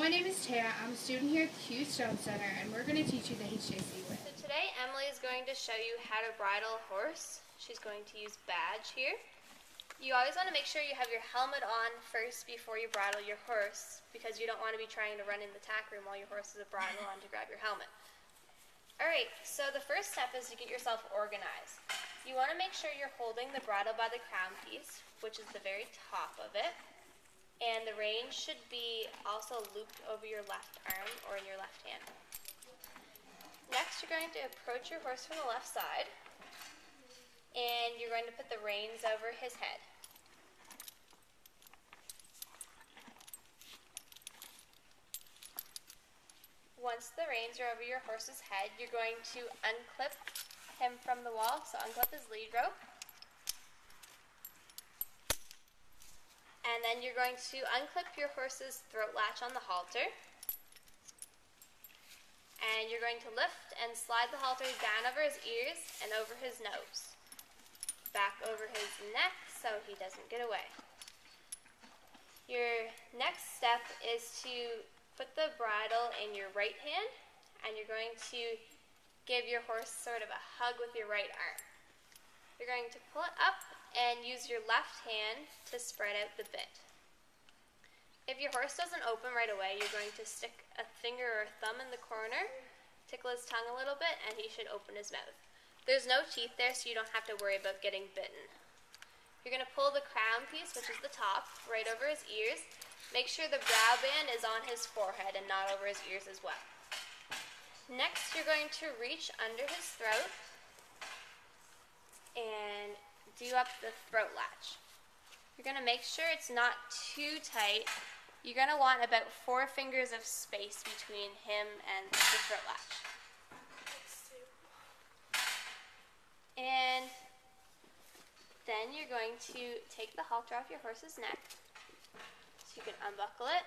my name is Tara. I'm a student here at the Hughes-Jones Center, and we're going to teach you the HJC way. So today Emily is going to show you how to bridle a horse. She's going to use badge here. You always want to make sure you have your helmet on first before you bridle your horse, because you don't want to be trying to run in the tack room while your horse has a bridle on to grab your helmet. Alright, so the first step is to get yourself organized. You want to make sure you're holding the bridle by the crown piece, which is the very top of it. And the reins should be also looped over your left arm or in your left hand. Next, you're going to approach your horse from the left side, and you're going to put the reins over his head. Once the reins are over your horse's head, you're going to unclip him from the wall, so unclip his lead rope. And then you're going to unclip your horse's throat latch on the halter. And you're going to lift and slide the halter down over his ears and over his nose. Back over his neck so he doesn't get away. Your next step is to put the bridle in your right hand, and you're going to give your horse sort of a hug with your right arm. You're going to pull it up and use your left hand to spread out the bit. If your horse doesn't open right away, you're going to stick a finger or a thumb in the corner, tickle his tongue a little bit, and he should open his mouth. There's no teeth there, so you don't have to worry about getting bitten. You're going to pull the crown piece, which is the top, right over his ears. Make sure the brow band is on his forehead and not over his ears as well. Next, you're going to reach under his throat and do up the throat latch. You're going to make sure it's not too tight. You're going to want about 4 fingers of space between him and the throat latch. And then you're going to take the halter off your horse's neck, so you can unbuckle it.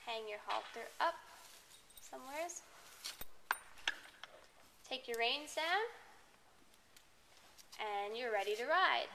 Hang your halter up somewheres. Take your reins down, and you're ready to ride.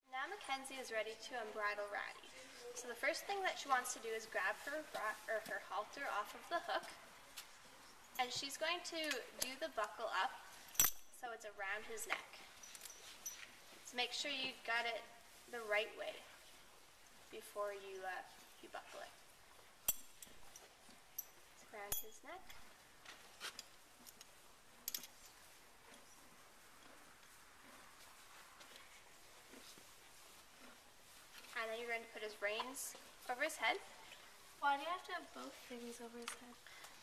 Now Mackenzie is ready to unbridle Ratty. So the first thing that she wants to do is grab her halter off of the hook, and she's going to do the buckle up so it's around his neck. So make sure you got it the right way before you buckle it. It's around his neck. And then you're going to put his reins over his head. Why do you have to have both things over his head?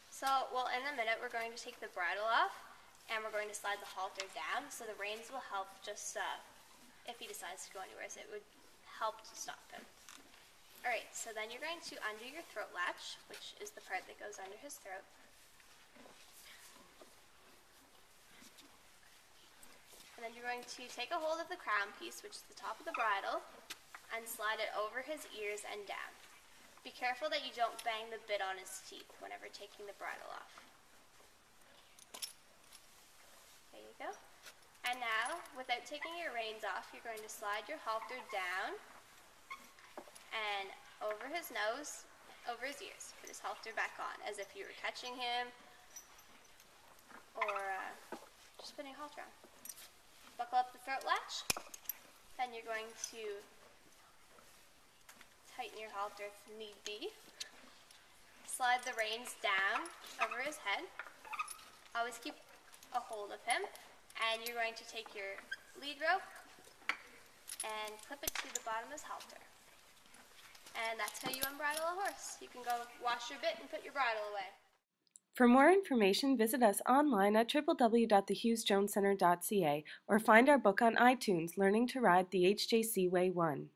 So, well, in a minute we're going to take the bridle off, and we're going to slide the halter down, so the reins will help just, if he decides to go anywhere, so it would help to stop him. Alright, so then you're going to undo your throat latch, which is the part that goes under his throat. And then you're going to take a hold of the crown piece, which is the top of the bridle, and slide it over his ears and down. Be careful that you don't bang the bit on his teeth whenever taking the bridle off. There you go. And now, without taking your reins off, you're going to slide your halter down and over his nose, over his ears. Put his halter back on, as if you were catching him, or just putting a halter on. Buckle up the throat latch. Then you're going to tighten your halter if need be. Slide the reins down over his head. Always keep a hold of him. And you're going to take your lead rope and clip clip it to the bottom of his halter. And that's how you unbridle a horse. You can go wash your bit and put your bridle away. For more information, visit us online at www.thehughes-jones-center.ca or find our book on iTunes, Learning to Ride the HJC Way 1.